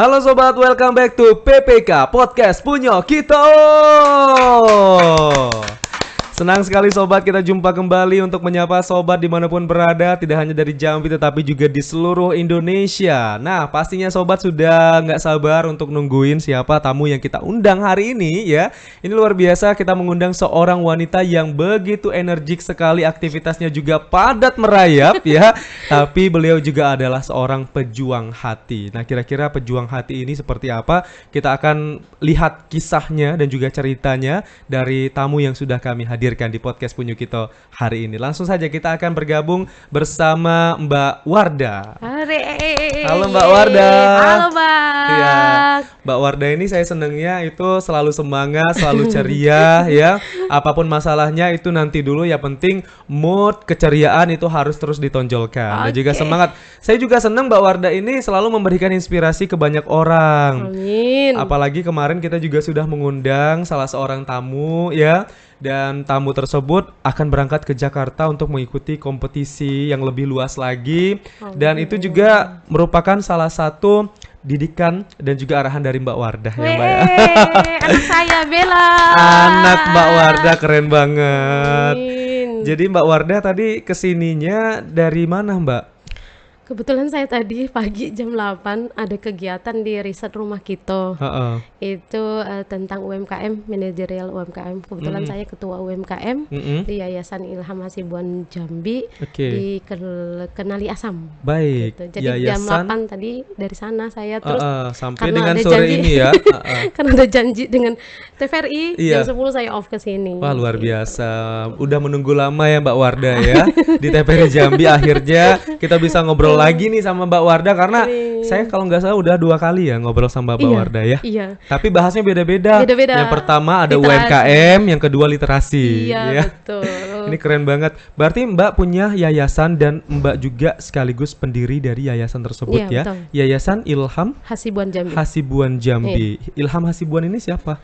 Halo sobat, welcome back to PPK Podcast Punya Kita. Senang sekali sobat, kita jumpa kembali untuk menyapa sobat dimanapun berada, tidak hanya dari Jambi tetapi juga di seluruh Indonesia. Nah, pastinya sobat sudah nggak sabar untuk nungguin siapa tamu yang kita undang hari ini ya. Ini luar biasa, kita mengundang seorang wanita yang begitu energik sekali, aktivitasnya juga padat merayap ya. Tapi beliau juga adalah seorang pejuang hati. Nah, kira-kira pejuang hati ini seperti apa? Kita akan lihat kisahnya dan juga ceritanya dari tamu yang sudah kami hadirkan di podcast Punyu Kita hari ini. Langsung saja kita akan bergabung bersama Mbak Wardah. Halo Mbak Wardah. Halo Bang. Iya, Mbak Wardah ini saya senengnya itu selalu semangat, selalu ceria ya. Apapun masalahnya itu nanti dulu, ya penting mood, keceriaan itu harus terus ditonjolkan. Dan juga semangat. Saya juga seneng Mbak Wardah ini selalu memberikan inspirasi ke banyak orang. Amin. Apalagi kemarin kita juga sudah mengundang salah seorang tamu ya. Dan tamu tersebut akan berangkat ke Jakarta untuk mengikuti kompetisi yang lebih luas lagi. Dan itu juga merupakan salah satu didikan dan juga arahan dari Mbak Wardah ya Mbak ya. Anak saya Bella. Anak Mbak Wardah keren banget. Amin. Jadi Mbak Wardah tadi kesininya dari mana Mbak? Kebetulan saya tadi pagi jam 8 ada kegiatan di riset rumah kita. Itu tentang UMKM, manajerial UMKM. Kebetulan saya ketua UMKM di Yayasan Ilham Hasibuan Jambi di Kenali Asam. Baik. Gitu. Jadi jam 8 tadi dari sana saya terus sampai dengan sore ini ya. Karena ada janji dengan TVRI jam 10 saya off ke sini. Wah, luar biasa. Udah menunggu lama ya Mbak Wardah ya di TVRI Jambi, akhirnya kita bisa ngobrol lagi nih sama Mbak Wardah karena saya kalau nggak salah udah 2 kali ya ngobrol sama Mbak Wardah ya. Iya. Tapi bahasnya beda-beda. Yang pertama ada literasi. UMKM, yang kedua literasi. Iya, ya. betul. Ini keren banget. Berarti Mbak punya yayasan dan Mbak juga sekaligus pendiri dari yayasan tersebut ya. Betul. Yayasan Ilham Hasibuan Jambi. Hasibuan Jambi. Ilham Hasibuan ini siapa?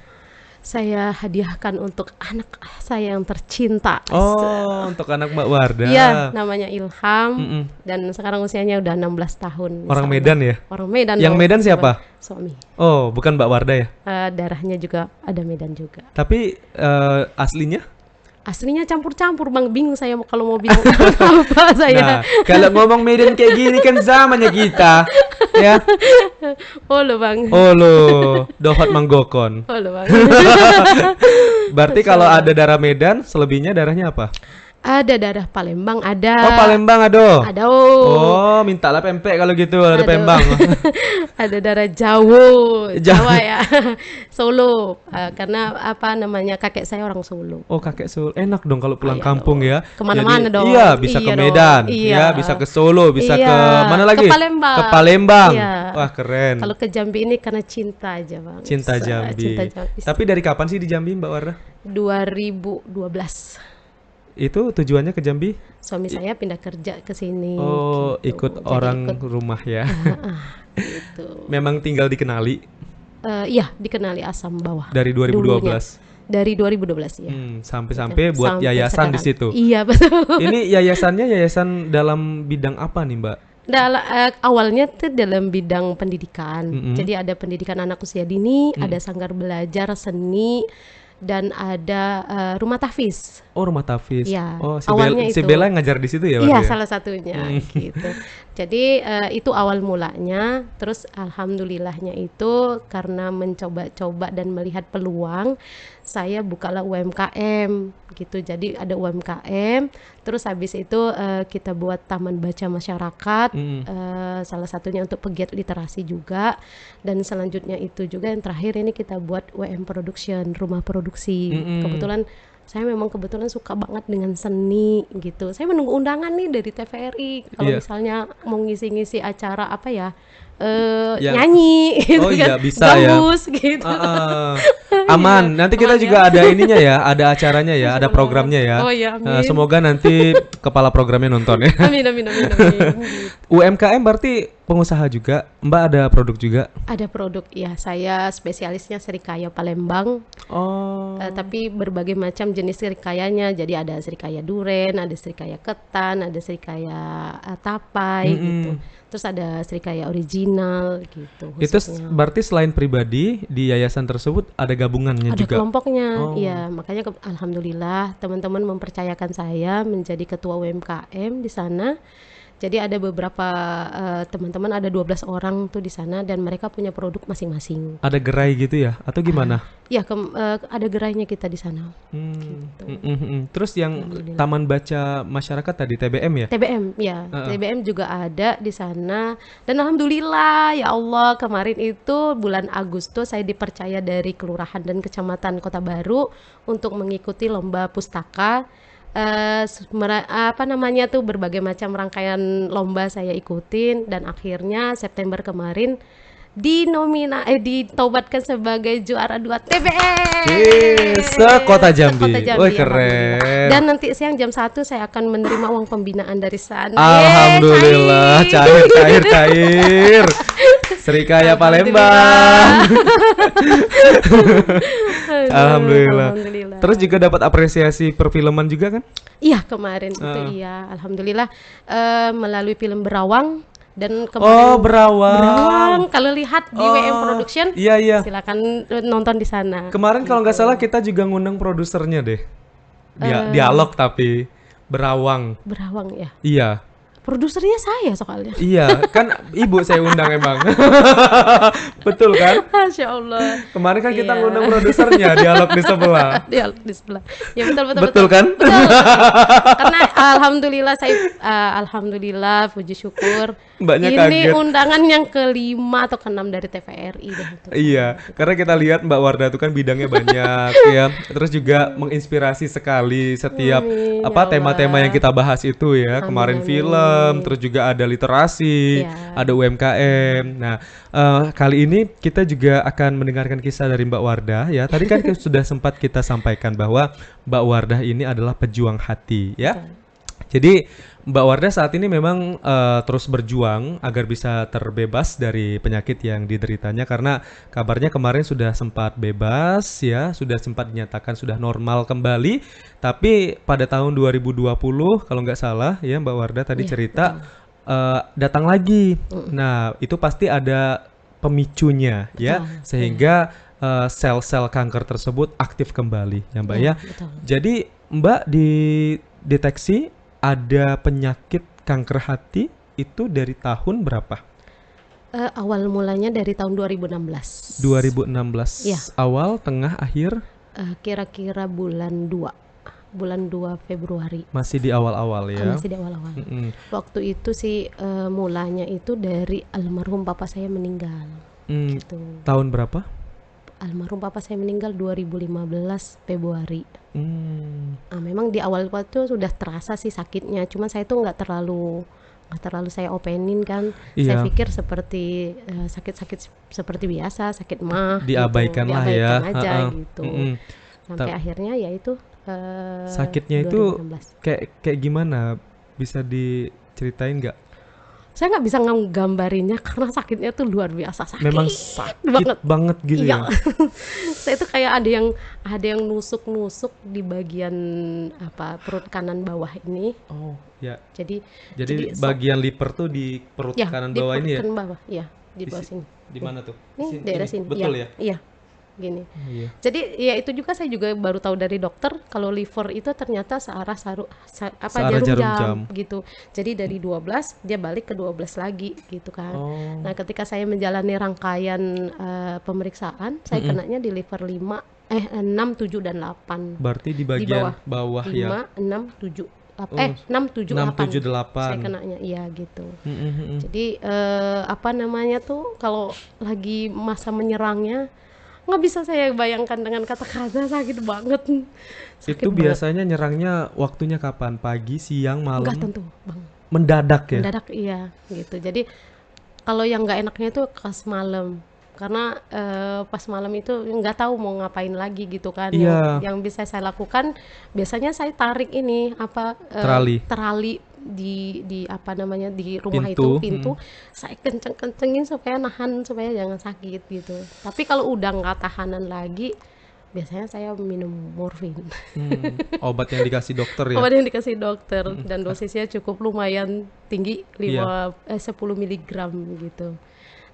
Saya hadiahkan untuk anak saya yang tercinta. Oh, untuk anak Mbak Wardah. Iya, namanya Ilham. Dan sekarang usianya udah 16 tahun. Orang Medan ya? Orang Medan. Yang Medan siapa? Suami. Oh, bukan Mbak Wardah ya? Darahnya juga ada Medan juga. Tapi aslinya? Aslinya campur-campur Bang, bingung saya kalau mau bilang apa saya. Nah, kalau ngomong Medan kayak gini kan zamannya kita. Ya. Oh lo Bang. Oh lo, dohot manggokon. Oh lo Bang. Berarti kalau ada darah Medan, selebihnya darahnya apa? Ada darah Palembang ada. Oh Palembang ada. Ada. Oh mintalah pempek kalau gitu ada Palembang. Ada darah Jawa ya. Solo. Karena apa namanya kakek saya orang Solo. Oh kakek Solo, enak dong kalau pulang kampung ya. Kemana-mana dong. Iya bisa ke Medan, ya bisa ke Solo, bisa ke mana lagi? Ke Palembang. Ke Palembang. Iya. Wah keren. Kalau ke Jambi ini karena cinta aja Bang. Cinta Jambi. Tapi dari kapan sih di Jambi Mbak Wardah? 2012. Itu tujuannya ke Jambi? Suami saya pindah kerja ke sini. Oh, gitu. Ikut orang rumah ya. Gitu. Memang tinggal dikenali? Iya, dikenali Asam Bawah. Dari 2012. Dulunya. Dari 2012 ya. Sampai buat yayasan di situ. Iya, betul. Ini yayasannya yayasan dalam bidang apa nih, Mbak? Awalnya tuh dalam bidang pendidikan. Jadi ada pendidikan anak usia dini, ada sanggar belajar seni, dan ada rumah tahfiz. Oh, rumah tahfiz. Ya, oh, awalnya si Bella ngajar di situ ya, Pak? Iya, Ya? salah satunya gitu. Jadi itu awal mulanya. Terus alhamdulillahnya itu karena mencoba-coba dan melihat peluang, saya bukalah UMKM gitu. Jadi ada UMKM. Terus habis itu kita buat taman baca masyarakat. Salah satunya untuk pegiat literasi juga. Dan selanjutnya itu juga yang terakhir ini kita buat WM Production, rumah produksi. Kebetulan saya memang suka banget dengan seni gitu. Saya menunggu undangan nih dari TVRI kalau misalnya mau ngisi-ngisi acara apa ya, nyanyi gitu iya, kan, bisa gambus ya. gitu. Aman. Nanti kita juga ada ininya ya, ada acaranya ya, ada programnya ya. Oh iya, amin. Semoga nanti kepala programnya nonton ya. Amin. UMKM berarti pengusaha juga, Mbak ada produk juga. Ada produk ya, saya spesialisnya serikaya Palembang. Oh. Tapi berbagai macam jenis serikayanya. Jadi ada serikaya duren, ada serikaya ketan, ada serikaya tapai gitu. Terus ada serikaya original gitu Itu khususnya. berarti selain pribadi di yayasan tersebut ada gabungannya Ada juga. kelompoknya, Oh. ya makanya alhamdulillah teman-teman mempercayakan saya menjadi ketua UMKM di sana. Jadi ada beberapa teman-teman, ada 12 orang tuh di sana dan mereka punya produk masing-masing. Ada gerai gitu ya atau gimana? Ya ada gerainya kita di sana. Gitu. Terus yang Alhamdulillah. Taman Baca Masyarakat tadi TBM ya? TBM ya, TBM juga ada di sana dan alhamdulillah ya Allah, kemarin itu bulan Agustus saya dipercaya dari kelurahan dan kecamatan Kota Baru untuk mengikuti lomba pustaka. Berbagai macam rangkaian lomba saya ikutin dan akhirnya September kemarin ditobatkan sebagai juara 2 TBM se-Kota Jambi. Se-Kota Jambi, Wih, keren. alhamdulillah. Dan nanti siang jam 1 saya akan menerima uang pembinaan dari sana. Alhamdulillah, cair. Serikaya Palembang. Alhamdulillah. Terus juga dapat apresiasi perfilman juga kan? Iya, kemarin itu iya, alhamdulillah melalui film Berawang dan kemarin Berawang. kalau lihat di WM Production, iya. silakan nonton di sana. Kemarin kalau nggak salah kita juga ngundang produsernya deh. Dialog tapi Berawang. Berawang ya. Iya. Produsernya saya soalnya. Iya, kan ibu saya undang emang. Betul kan? Masya Allah. Kemarin kan kita ngundang produsernya, dialog di sebelah. Dialog di sebelah. Ya betul. Betul kan? Betul. Karena alhamdulillah puji syukur. Mbaknya ini kaget. undangan yang ke-5 atau ke-6 dari TVRI deh. Iya, karena kita lihat Mbak Warda itu kan bidangnya banyak ya. Terus juga menginspirasi sekali setiap tema-tema yang kita bahas itu ya. Kemarin film, terus juga ada literasi, ada UMKM. Nah, kali ini kita juga akan mendengarkan kisah dari Mbak Warda ya. Tadi kan sudah sempat kita sampaikan bahwa Mbak Warda ini adalah pejuang hati ya. Jadi Mbak Warda saat ini memang terus berjuang agar bisa terbebas dari penyakit yang dideritanya, karena kabarnya kemarin sudah sempat bebas ya, sudah sempat dinyatakan sudah normal kembali, tapi pada tahun 2020 kalau nggak salah ya Mbak Warda tadi cerita datang lagi. Nah itu pasti ada pemicunya ya, sehingga sel-sel kanker tersebut aktif kembali ya Mbak ya. Jadi Mbak dideteksi ada penyakit kanker hati itu dari tahun berapa? Awal mulanya dari tahun 2016. 2016. Ya. Awal, tengah, akhir? Kira-kira bulan 2 Februari. Masih di awal-awal ya? Masih di awal-awal. Waktu itu sih mulanya itu dari almarhum papa saya meninggal. Gitu. Tahun berapa? Almarhum papa saya meninggal 2015 Februari. Memang di awal waktu sudah terasa sih sakitnya, cuman saya tuh nggak terlalu saya openin kan. Saya pikir seperti sakit-sakit seperti biasa, sakit mah diabaikan gitu. lah ya aja gitu. Sampai akhirnya ya itu sakitnya 2016. Itu kayak gimana, bisa diceritain nggak? Saya nggak bisa nggambarinnya karena sakitnya tuh luar biasa sakit. Memang sakit banget gitu ya. Saya tuh kayak ada yang nusuk-nusuk di bagian perut kanan bawah ini. Oh ya. Jadi bagian liver tuh di perut kanan bawah ini ya? Di bawah, ya di bawah sini. Di mana tuh? Nih daerah sini. Betul ya? Iya. Gini. Jadi ya itu juga saya juga baru tahu dari dokter kalau liver itu ternyata searah jarum jam gitu. Jadi dari 12 dia balik ke 12 lagi gitu kan. Nah, ketika saya menjalani rangkaian pemeriksaan, saya kenanya di liver 6, 7 dan 8. Berarti di bagian bawah 5, ya. 6, 7. 6, 7, 8. Saya 8. kenanya, iya gitu. Jadi tuh kalau lagi masa menyerangnya nggak bisa saya bayangkan dengan kata-kata, sakit banget. Itu biasanya nyerangnya waktunya kapan? Pagi, siang, malam? Nggak tentu, Bang. Mendadak ya? Mendadak, iya gitu. Jadi kalau yang nggak enaknya itu pas malam, karena pas malam itu nggak tahu mau ngapain lagi gitu kan. Yang bisa saya lakukan biasanya saya tarik ini terali di apa namanya, di rumah itu Pintu. pintu saya kenceng-kencengin supaya nahan supaya jangan sakit gitu. Tapi kalau udah nggak tahanan lagi, biasanya saya minum morfin. Obat yang dikasih dokter ya. Obat yang dikasih dokter dan dosisnya cukup lumayan tinggi, Iya. 10 miligram gitu.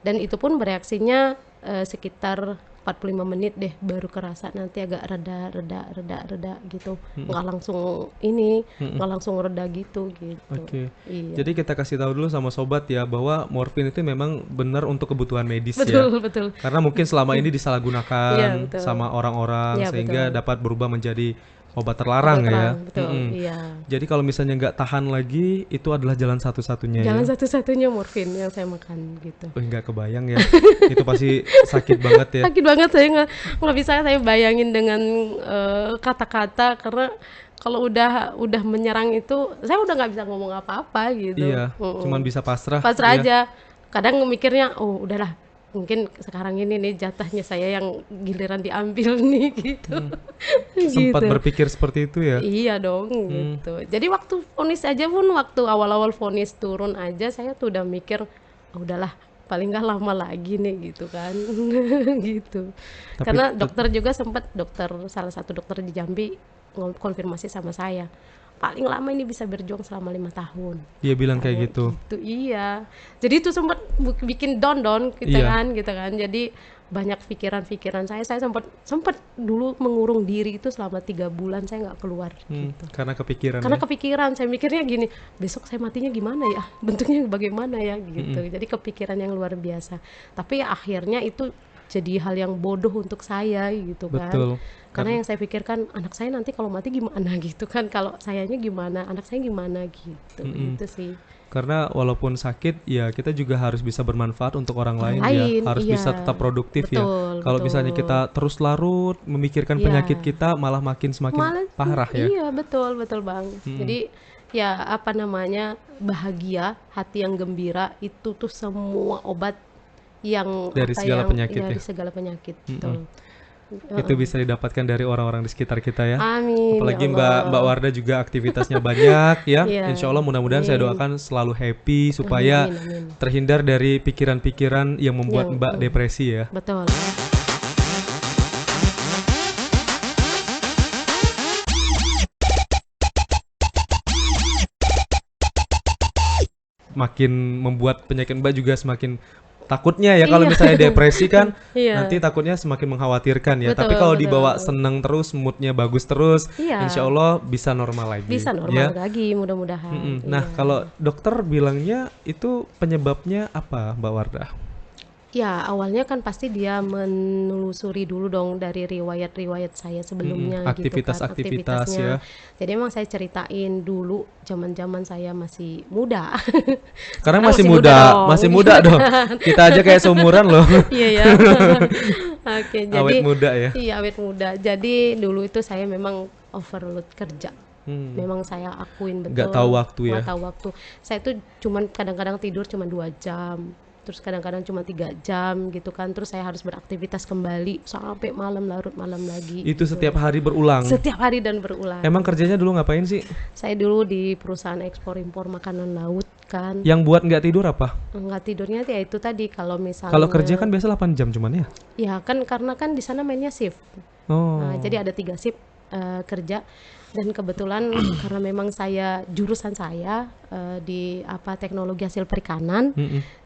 Dan itu pun bereaksinya sekitar 45 menit deh baru kerasa, nanti agak reda gitu. Nggak langsung ini, nggak langsung reda gitu. Oke. Iya. Jadi kita kasih tahu dulu sama sobat ya bahwa morfin itu memang benar untuk kebutuhan medis ya. Betul, betul. Karena mungkin selama ini Iya, disalahgunakan betul. sama orang-orang Iya, sehingga betul. dapat berubah menjadi obat Obat terlarang ya. terang, betul. Iya. Jadi kalau misalnya nggak tahan lagi, itu adalah jalan satu-satunya ya. Jalan satu-satunya morfin yang saya makan gitu. Nggak kebayang ya. Itu pasti sakit banget ya. Sakit banget, saya nggak bisa saya bayangin dengan kata-kata, karena kalau udah menyerang itu saya udah nggak bisa ngomong apa-apa gitu. Iya, cuman bisa pasrah. Pasrah ya. aja. Kadang mikirnya, oh udahlah, mungkin sekarang ini nih jatahnya saya yang giliran diambil nih gitu. Sempat Gitu. berpikir seperti itu ya. Iya dong gitu. Jadi waktu vonis aja pun, waktu awal-awal vonis turun aja saya tuh udah mikir, "Oh, udahlah paling nggak lama lagi nih," gitu kan. Gitu. Tapi Karena dokter juga sempat, salah satu dokter di Jambi konfirmasi sama saya, paling lama ini bisa berjuang selama 5 tahun. dia bilang kayak gitu. Gitu, iya. Jadi itu sempat bikin down gitu Iya. kan. Jadi banyak pikiran-pikiran saya sempat dulu mengurung diri itu selama 3 bulan saya nggak keluar gitu. Karena kepikiran Karena ya. kepikiran, saya mikirnya gini, besok saya matinya gimana ya, bentuknya bagaimana ya gitu. Jadi kepikiran yang luar biasa. Tapi akhirnya itu jadi hal yang bodoh untuk saya gitu kan. Betul. Karena yang saya pikirkan, anak saya nanti kalau mati gimana gitu kan, kalau sayanya gimana, anak saya gimana gitu. Itu sih. Karena walaupun sakit ya kita juga harus bisa bermanfaat untuk orang lain ya. Lain, Harus iya. bisa tetap produktif ya. Betul, Kalau betul. misalnya kita terus larut memikirkan Iya. penyakit kita malah semakin Malah, parah ya. iya betul Bang. Jadi ya apa namanya, bahagia, hati yang gembira itu tuh semua obat yang Dari segala penyakit ya. dari segala penyakit. Betul. Itu bisa didapatkan dari orang-orang di sekitar kita ya. Amin. Apalagi ya Allah. Mbak Warda juga aktivitasnya banyak ya. Iya. Insya Allah mudah-mudahan saya Amin. doakan selalu happy supaya Amin. terhindar dari pikiran-pikiran yang membuat Yang- Mbak depresi ya. Betul. Makin membuat penyakit Mbak juga semakin takutnya ya kalau Iya. misalnya depresi kan Iya. nanti takutnya semakin mengkhawatirkan ya. Betul, Tapi kalau betul. dibawa seneng terus, moodnya bagus terus, Iya. insya Allah bisa normal lagi. Bisa ya. normal lagi mudah-mudahan. Nah, Iya. kalau dokter bilangnya itu penyebabnya apa, Mbak Wardah? Ya, awalnya kan pasti dia menelusuri dulu dong dari riwayat-riwayat saya sebelumnya gitu kan, Aktivitas-aktivitas aktivitasnya. ya. Jadi emang saya ceritain dulu zaman-zaman saya masih muda. Sekarang Sekarang masih masih muda muda, dong. masih muda dong. Kita aja kayak seumuran loh. Iya ya. Oke, jadi Awet muda ya. iya awet muda. Jadi dulu itu saya memang overload kerja. Hmm. Memang saya akuin betul. Nggak tahu waktu ya. Nggak tahu waktu. Saya tuh cuman kadang-kadang tidur cuma 2 jam. Terus kadang-kadang cuma 3 jam gitu kan. Terus saya harus beraktivitas kembali sampai malam, larut malam lagi. Itu setiap hari berulang. Setiap hari dan berulang. Emang kerjanya dulu ngapain sih? Saya dulu di perusahaan ekspor impor makanan laut kan. Yang buat nggak tidur apa? Nggak tidurnya ya itu tadi, kalau misalnya Kalau kerja kan biasa 8 jam cuman ya. ya kan, karena kan di sana mainnya shift. Oh. Nah, jadi ada 3 shift kerja, dan kebetulan karena memang jurusan saya di teknologi hasil perikanan.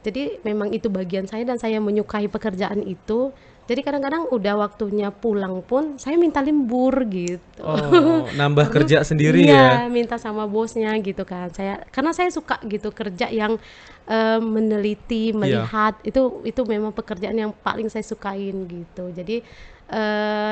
Jadi memang itu bagian saya dan saya menyukai pekerjaan itu. Jadi kadang-kadang udah waktunya pulang pun saya minta lembur gitu. Oh, nambah kerja sendiri ya. Iya, minta sama bosnya gitu kan. Karena saya suka gitu kerja yang meneliti, melihat. Itu memang pekerjaan yang paling saya sukain gitu. Jadi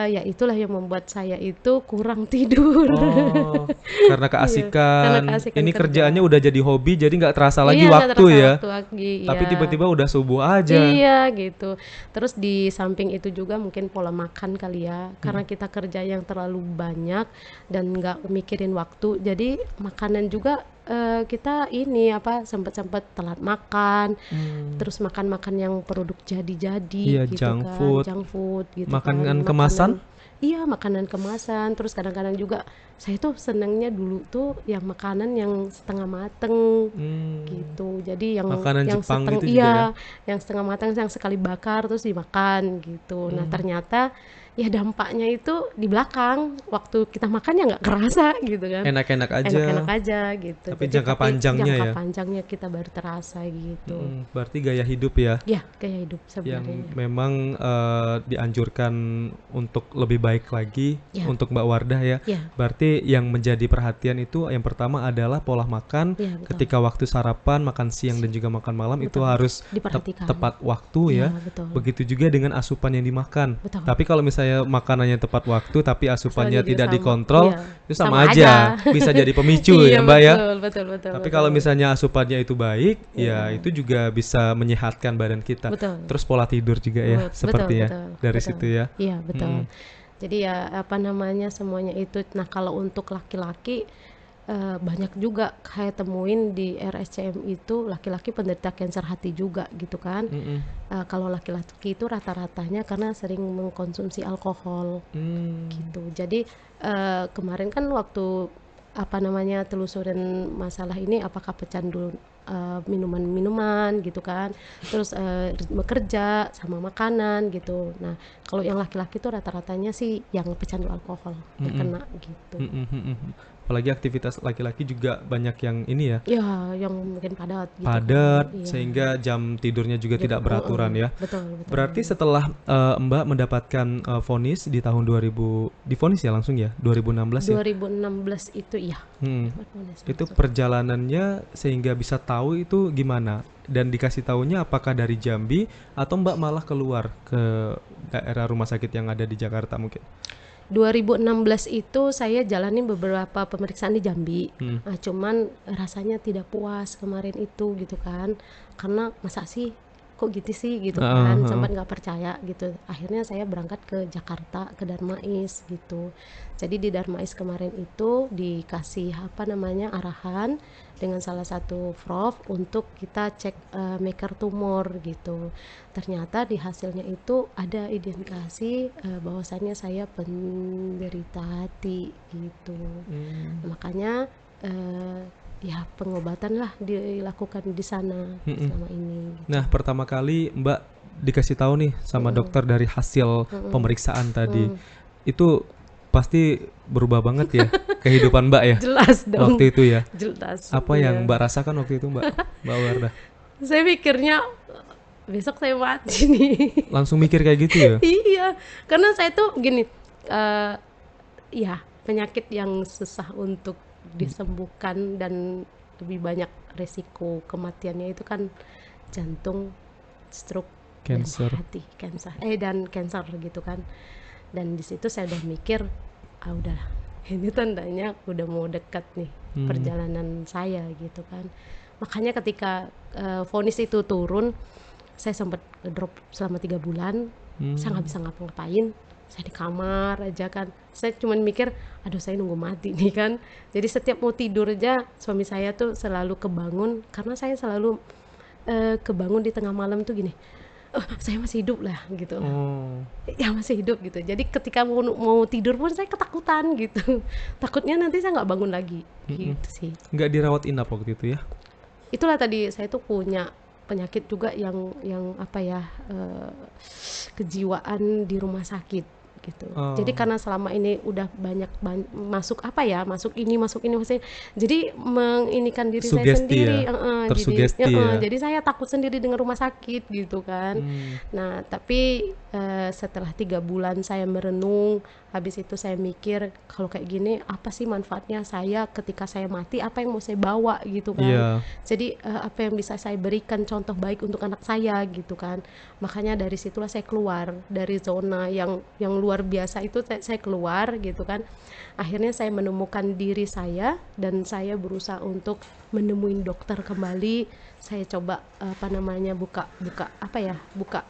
ya itulah yang membuat saya itu kurang tidur. Oh, karena keasikan. karena keasikan Ini kerja. kerjaannya udah jadi hobi, jadi nggak terasa lagi Iya, nggak waktu terasa ya. waktu lagi, Tapi iya. tiba-tiba udah subuh aja. Iya gitu. Terus di samping itu juga mungkin pola makan kali ya, karena kita kerja yang terlalu banyak dan nggak mikirin waktu, jadi makanan juga kita sempat telat makan, terus makan yang produk jadi-jadi Iya, gitu junk kan, food. junk food gitu Makanan kan, kemasan? Iya, makanan kemasan, terus kadang-kadang juga saya tuh senangnya dulu tuh yang makanan yang setengah mateng Hmm, gitu. Jadi yang makanan yang Jepang seteng gitu juga ya? iya, yang setengah matang yang sekali bakar terus dimakan gitu. Nah, Hmm, ternyata ya dampaknya itu di belakang waktu kita makan ya nggak kerasa gitu kan. enak-enak aja, Enak-enak aja gitu. tapi Jadi jangka tapi panjangnya jangka ya. panjangnya kita baru terasa gitu. Berarti gaya hidup ya Ya, gaya hidup yang sebenarnya. memang dianjurkan untuk lebih baik lagi Ya, untuk Mbak Wardah ya. ya, Berarti yang menjadi perhatian itu yang pertama adalah pola makan ya betul. ketika waktu sarapan, makan siang dan juga makan malam itu Betul. harus Diperhatikan. tepat waktu ya. Ya, betul. Begitu juga dengan asupan yang dimakan. Betul. Tapi kalau misalnya makanannya tepat waktu tapi asupannya Asalnya juga tidak sama. dikontrol, Iya, itu sama sama aja. aja. Bisa jadi pemicu Iya, ya, Mbak ya. betul, betul, betul, Tapi kalau betul. misalnya asupannya itu baik, ya Iya, itu juga bisa menyehatkan badan kita. betul. Terus pola tidur juga ya, Betul, seperti ya. betul, Dari betul. situ ya. Iya, betul. Mm-mm. Jadi ya apa namanya semuanya itu. Nah, kalau untuk laki-laki banyak juga saya temuin di RSCM itu laki-laki penderita kanker hati juga gitu kan. Mm-mm. Kalau laki-laki itu rata-ratanya karena sering mengkonsumsi alkohol Hmm. gitu. Jadi kemarin kan waktu apa namanya telusurin masalah ini apakah pecandu minuman-minuman gitu kan, terus ritme kerja sama makanan gitu. Nah, kalau yang laki-laki tuh rata-ratanya sih yang pecandu alkohol yang Mm-mm. kena gitu. Mm-mm. Mm-mm. Apalagi aktivitas laki-laki juga banyak yang ini ya, Ya, yang mungkin padat gitu kan. padat Iya. sehingga jam tidurnya juga Jam, tidak beraturan ya. betul, Berarti betul. setelah Mbak mendapatkan vonis di tahun 2000, divonis ya langsung ya, 2016 ya. 2016 itu iya. Hmm. Dapat bonus Itu langsung. perjalanannya sehingga bisa tahu itu gimana? Dan dikasih taunya apakah dari Jambi atau Mbak malah keluar ke daerah rumah sakit yang ada di Jakarta mungkin? 2016 itu saya jalani beberapa pemeriksaan di Jambi. Hmm. Nah, cuman rasanya tidak puas kemarin itu gitu kan. Karena masa sih kok gitu sih gitu Heeh, kan, heeh. sempat nggak percaya gitu. Akhirnya saya berangkat ke Jakarta ke Darmais gitu. Jadi di Darmais kemarin itu dikasih apa namanya arahan dengan salah satu prof untuk kita cek maker tumor gitu. Ternyata di hasilnya itu ada indikasi bahwasannya saya penderita hati gitu. Hmm. Makanya ya pengobatan lah dilakukan di sana Mm-mm. selama ini gitu. Nah, pertama kali Mbak dikasih tahu nih sama Mm-mm, dokter dari hasil mm-mm, pemeriksaan tadi, mm. itu pasti berubah banget ya kehidupan Mbak ya Jelas dong, waktu itu ya. jelas. Apa yang Iya. Mbak rasakan waktu itu Mbak, Mbak Wardah? Saya mikirnya besok saya mati nih. Langsung mikir kayak gitu ya? Iya, karena saya tuh gini, eh ya penyakit yang susah untuk disembuhkan dan lebih banyak resiko kematiannya itu kan jantung, stroke, dan Cancer. hati, dan cancer gitu kan. Dan di situ saya udah mikir, ah udah, ini tandanya udah mau dekat nih Hmm. perjalanan saya gitu kan. Makanya ketika vonis itu turun, saya sempat drop selama 3 bulan. Saya nggak Hmm. bisa ngapa-ngapain, saya di kamar aja kan. Saya cuman mikir, aduh saya nunggu mati nih kan. Jadi setiap mau tidur aja suami saya tuh selalu kebangun karena saya selalu kebangun di tengah malam tuh gini, oh saya masih hidup lah gitu, Oh. ya masih hidup gitu. Jadi ketika mau tidur pun saya ketakutan gitu. Takutnya nanti saya nggak bangun lagi Mm-mm. gitu sih. Nggak dirawat inap waktu itu ya? Itulah tadi saya tuh punya penyakit juga yang apa ya, kejiwaan di rumah sakit gitu. Jadi Oh. karena selama ini udah banyak masuk apa ya, masuk ini masuk ini masuk ini, jadi menginikan diri saya Sugesti ya? sendiri, Tersugesti ya? jadi saya takut sendiri dengan rumah sakit gitu kan. Hmm. Nah, tapi setelah 3 bulan saya merenung, habis itu saya mikir kalau kayak gini apa sih manfaatnya saya ketika saya mati, apa yang mau saya bawa gitu kan. Iya. Jadi apa yang bisa saya berikan contoh baik untuk anak saya gitu kan. Makanya dari situlah saya keluar dari zona yang luar biasa itu, saya keluar gitu kan. Akhirnya saya menemukan diri saya dan saya berusaha untuk menemuin dokter kembali. Saya coba apa namanya buka apa ya, buka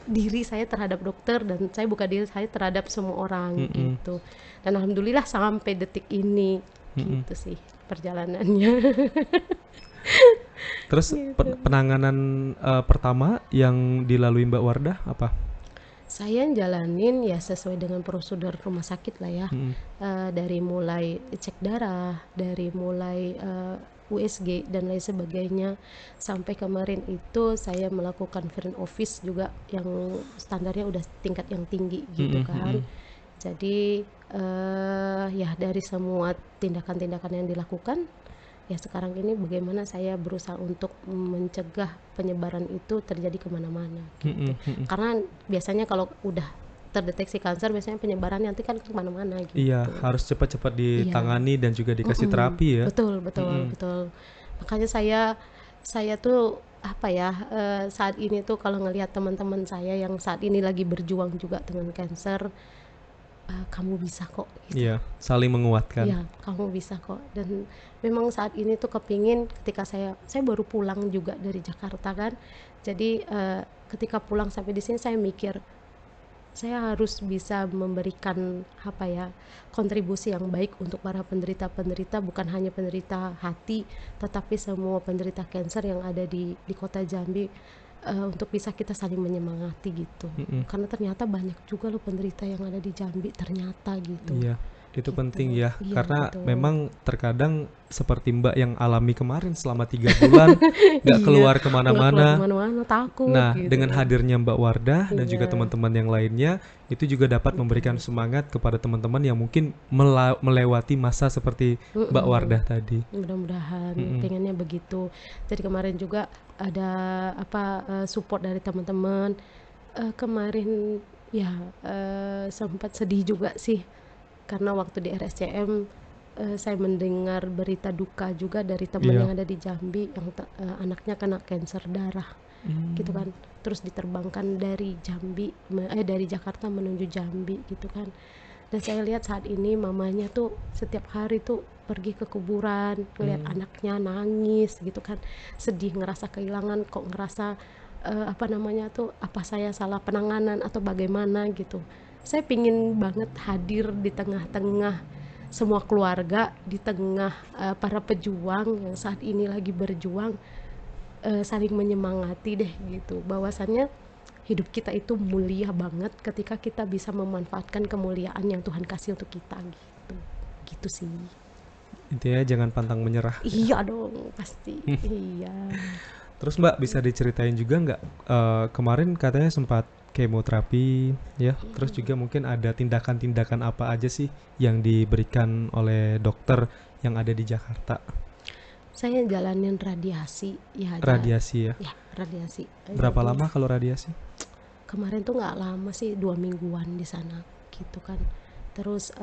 diri saya terhadap dokter dan saya buka diri saya terhadap semua orang Mm-mm. gitu. Dan alhamdulillah sampai detik ini Mm-mm. gitu sih perjalanannya. Terus Gitu. penanganan pertama yang dilalui Mbak Wardah apa? Saya jalanin ya sesuai dengan prosedur rumah sakit lah ya. Mm-mm. Dari mulai cek darah, dari mulai USG dan lain sebagainya. Sampai kemarin itu saya melakukan front office juga yang standarnya udah tingkat yang tinggi gitu Mm-mm, kan. mm-mm. Jadi ya dari semua tindakan-tindakan yang dilakukan, ya sekarang ini bagaimana saya berusaha untuk mencegah penyebaran itu terjadi kemana-mana gitu. Mm-mm, mm-mm. Karena biasanya kalau udah terdeteksi kanker, biasanya penyebarannya nanti kan kemana-mana Iya, gitu. harus cepat-cepat Iya, ditangani dan juga dikasih mm-mm. terapi ya. Betul, betul, Mm-mm. betul. Makanya saya tuh apa ya, saat ini tuh kalau ngelihat teman-teman saya yang saat ini lagi berjuang juga dengan kanker, kamu bisa kok gitu. Iya, saling menguatkan. Iya, kamu bisa kok. Dan memang saat ini tuh kepingin ketika saya baru pulang juga dari Jakarta kan. Jadi ketika pulang sampai di sini saya mikir saya harus bisa memberikan apa ya, kontribusi yang baik untuk para penderita-penderita, bukan hanya penderita hati tetapi semua penderita kanker yang ada di kota Jambi, untuk bisa kita saling menyemangati gitu. Mm-mm. Karena ternyata banyak juga loh penderita yang ada di Jambi ternyata gitu. Iya, itu Gitu. penting ya, Iya, karena betul. memang terkadang seperti Mbak yang alami kemarin selama 3 bulan nggak Iya, keluar nggak keluar kemana-mana. kemana-mana, takut Nah, gitu dengan kan. hadirnya Mbak Wardah dan juga Iya, teman-teman yang lainnya, itu juga dapat memberikan betul. semangat kepada teman-teman yang mungkin melewati masa seperti Mbak Mm-mm. Wardah tadi. Mudah-mudahan Mm-mm. pengennya begitu. Jadi kemarin juga ada apa, support dari teman-teman. Kemarin ya sempat sedih juga sih karena waktu di RSCM saya mendengar berita duka juga dari teman Iya. yang ada di Jambi yang anaknya kena kanker darah gitu Hmm. kan, terus diterbangkan dari dari Jakarta menuju Jambi gitu kan. Dan saya lihat saat ini mamanya tuh setiap hari tuh pergi ke kuburan ngelihat Hmm. anaknya nangis gitu kan, sedih, ngerasa kehilangan, kok ngerasa apa namanya tuh, apa saya salah penanganan atau bagaimana gitu. Saya pingin banget hadir di tengah-tengah semua keluarga, di tengah para pejuang yang saat ini lagi berjuang, saling menyemangati deh gitu, bahwasannya hidup kita itu mulia banget ketika kita bisa memanfaatkan kemuliaan yang Tuhan kasih untuk kita gitu. Gitu sih. Intinya jangan pantang menyerah. Iya dong, pasti. Iya. Terus Mbak bisa diceritain juga nggak, kemarin katanya sempat kemoterapi ya, terus juga mungkin ada tindakan-tindakan apa aja sih yang diberikan oleh dokter yang ada di Jakarta? Saya jalanin radiasi ya aja. Radiasi ya. Ya, radiasi. Berapa Jadi lama kalau radiasi? kemarin tuh nggak lama sih, 2 mingguan di sana gitu kan. Terus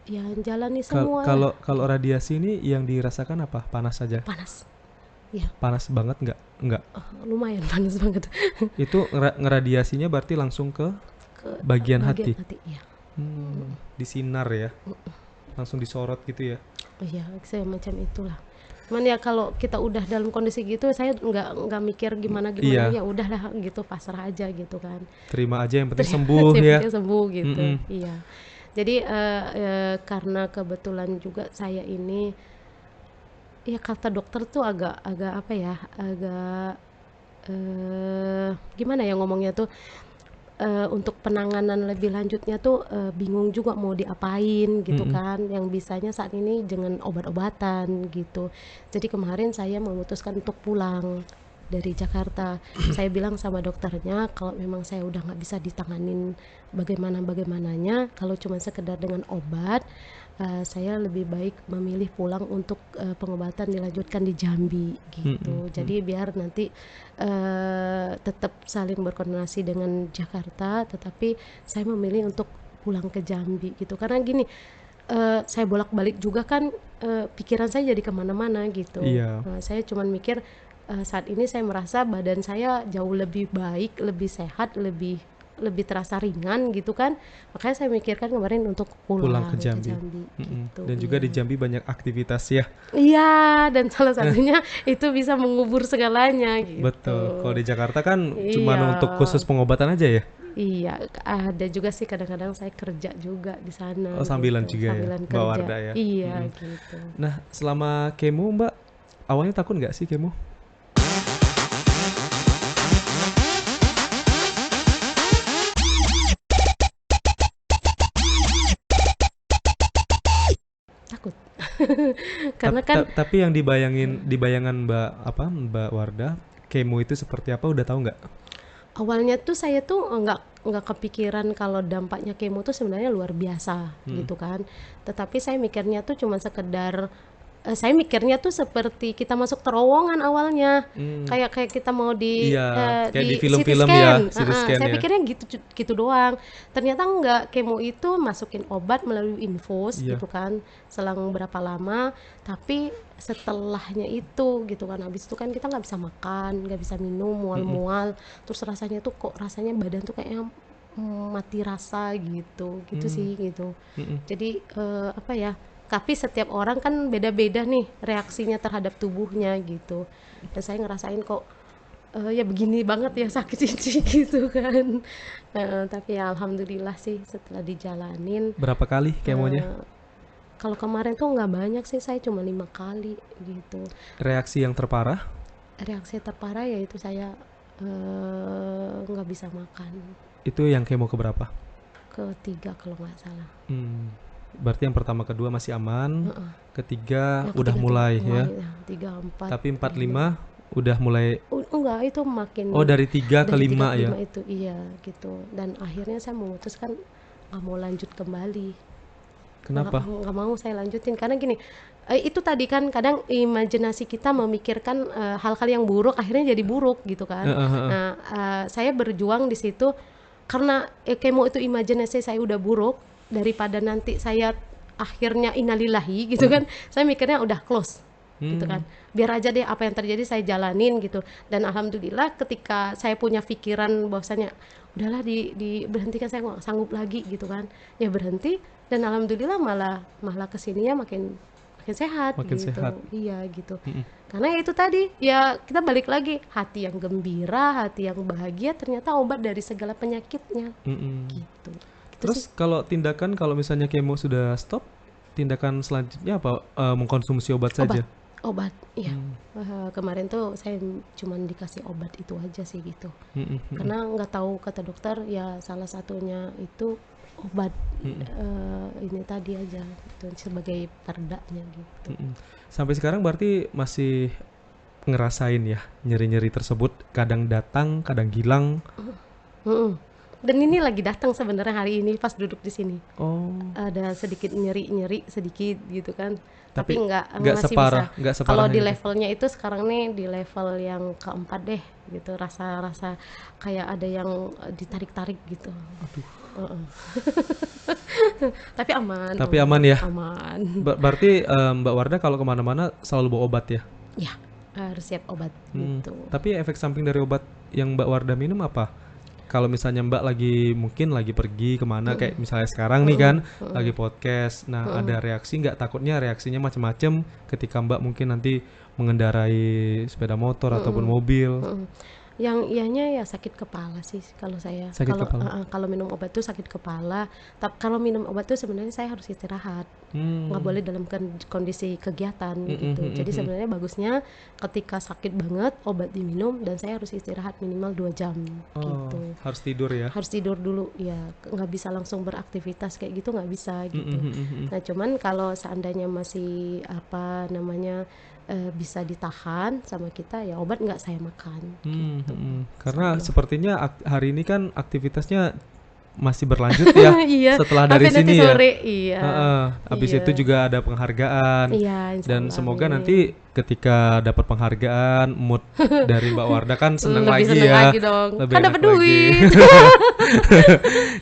ya jalani semua lah. Kalau radiasi ini yang dirasakan apa? Panas saja? Panas. Ya, Panas banget nggak? Nggak. lumayan panas banget Itu ngeradiasinya berarti langsung ke ke bagian bagian hati. hati ya. Disinar ya, langsung disorot gitu ya. Iya, saya macam itulah. Cuman ya kalau kita udah dalam kondisi gitu, saya nggak mikir gimana Iya, ya udahlah gitu, pasrah aja gitu kan. terima aja yang penting Terima sembuh kasih, ya. penting sembuh gitu. Mm-mm. Iya. Jadi karena kebetulan juga saya ini, ya kata dokter tuh agak apa ya, agak gimana ya ngomongnya tuh, untuk penanganan lebih lanjutnya tuh bingung juga mau diapain gitu Mm-mm. kan, yang bisanya saat ini dengan obat-obatan gitu. Jadi kemarin saya memutuskan untuk pulang dari Jakarta. Saya bilang sama dokternya kalau memang saya udah nggak bisa ditanganin bagaimananya, kalau cuma sekedar dengan obat, saya lebih baik memilih pulang untuk pengobatan dilanjutkan di Jambi gitu. Mm-mm. Jadi biar nanti tetap saling berkoordinasi dengan Jakarta, tetapi saya memilih untuk pulang ke Jambi gitu. Karena gini, saya bolak-balik juga kan, pikiran saya jadi kemana-mana gitu. Iya, Saya cuman mikir saat ini saya merasa badan saya jauh lebih baik, lebih sehat, lebih lebih terasa ringan gitu kan. Makanya saya mikirkan kemarin untuk pulang pulang ke ke Jambi. Jambi Mm-mm. gitu. Dan juga di Iya. Jambi banyak aktivitas ya. Iya, dan salah satunya itu bisa mengubur segalanya Betul. Kalau gitu. di Jakarta kan cuma Iya, untuk khusus pengobatan aja ya. iya, ada juga sih kadang-kadang saya kerja juga di sana Oh, sambilan gitu, juga ya, sambilan Mbak kerja. Wardah ya. Iya Mm-mm. gitu. Nah, selama kemo Mbak, awalnya takut nggak sih kemo? Karena kan Tapi yang di bayangan Mbak Wardah, kemo itu seperti apa udah tahu nggak? awalnya tuh saya tuh nggak kepikiran kalau dampaknya kemo tuh sebenarnya luar biasa gitu kan. Tetapi saya mikirnya tuh cuma sekedar saya mikirnya tuh seperti kita masuk terowongan awalnya, kayak kayak kita mau Iya, kayak di di CT film-film ya, scan. CT scan Saya ya. pikirnya gitu gitu doang. Ternyata enggak, kemo itu masukin obat melalui infus Iya. gitu kan, selang berapa lama. Tapi setelahnya itu gitu kan, habis itu kan kita nggak bisa makan, nggak bisa minum, mual-mual. Terus rasanya tuh kok rasanya badan tuh kayaknya mati rasa gitu, gitu sih gitu. Jadi apa ya? Tapi setiap orang kan beda-beda nih reaksinya terhadap tubuhnya gitu. Dan saya ngerasain kok ya begini banget ya sakit ini gitu kan. Tapi ya alhamdulillah sih setelah dijalanin. Berapa kali kemonya? eh, Kalau kemarin tuh nggak banyak sih, saya cuma 5 kali gitu. Reaksi yang terparah? Reaksi terparah yaitu saya nggak bisa makan. Itu yang kemo keberapa? Ketiga kalau nggak salah. Berarti yang pertama kedua masih aman, ketiga Yang udah ketiga tuh mulai ya. ya, 3, 4. Tapi 4, 5 udah mulai. Enggak, itu makin Oh, dari 3 ke dari 5 ya. 3 ke 5 itu iya gitu. Dan akhirnya saya memutuskan nggak mau lanjut kembali. Kenapa? Nggak mau saya lanjutin karena gini, itu tadi kan kadang imajinasi kita memikirkan hal-hal yang buruk akhirnya jadi buruk gitu kan. Nah, saya berjuang di situ karena kemo itu imajinasi saya udah buruk, daripada nanti saya akhirnya innalillahi gitu kan. Saya mikirnya udah close gitu kan, biar aja deh apa yang terjadi saya jalanin gitu. Dan alhamdulillah ketika saya punya pikiran bahwasanya udahlah diberhentikan, saya nggak sanggup lagi gitu kan, ya berhenti. Dan alhamdulillah malah kesininya makin sehat Makin gitu. sehat. Iya gitu. Karena ya itu tadi ya kita balik lagi, hati yang gembira, hati yang bahagia ternyata obat dari segala penyakitnya gitu. Gitu Terus sih. kalau misalnya kemo sudah stop, tindakan selanjutnya apa? Mengkonsumsi obat saja. Obat iya. Kemarin tuh saya cuman dikasih obat itu aja sih gitu. Karena nggak tahu, kata dokter ya salah satunya itu obat ini tadi aja gitu, sebagai perdanya gitu. Sampai sekarang berarti masih ngerasain ya nyeri-nyeri tersebut, kadang datang, kadang hilang. Mm-mm. Dan ini lagi datang sebenarnya hari ini pas duduk di sini. Oh, Ada sedikit nyeri sedikit gitu kan. tapi Tapi nggak masih separah, bisa. nggak Kalau separah di yang itu. levelnya itu sekarang nih di level yang keempat deh gitu. Rasa-rasa kayak ada yang ditarik-tarik gitu. Heeh. Tapi aman. Tapi aman ya. Aman. Berarti Mbak Wardah kalau kemana-mana selalu bawa obat ya. Ya, harus siap obat gitu. Tapi efek samping dari obat yang Mbak Wardah minum apa? Kalau misalnya Mbak mungkin lagi pergi kemana, kayak misalnya sekarang nih kan, lagi podcast. Nah, ada reaksi nggak? Takutnya reaksinya macam-macam ketika Mbak mungkin nanti mengendarai sepeda motor ataupun mobil. Yang ianya ya sakit kepala sih kalau saya. Sakit Kalau kepala. kalau minum obat tuh sakit kepala. Tapi kalau minum obat tuh sebenarnya saya harus istirahat. Nggak boleh dalam kondisi kegiatan gitu. Jadi sebenarnya bagusnya ketika sakit banget obat diminum dan saya harus istirahat minimal 2 jam gitu. Harus tidur ya. Harus tidur dulu ya, nggak bisa langsung beraktivitas kayak gitu, nggak bisa gitu. Nah cuman kalau seandainya masih apa namanya bisa ditahan sama kita ya obat nggak saya makan gitu. Karena sepertinya hari ini kan aktivitasnya masih berlanjut ya. Iya, Setelah dari sampai nanti sini ya. sore, iya. Habis Iya. itu juga ada penghargaan. Iya, Dan insyaallah, semoga amin. nanti ketika dapat penghargaan, mood dari Mbak Wardah kan seneng Lebih lagi seneng ya. lagi dong. Lebih Kan enak dapat lagi. duit.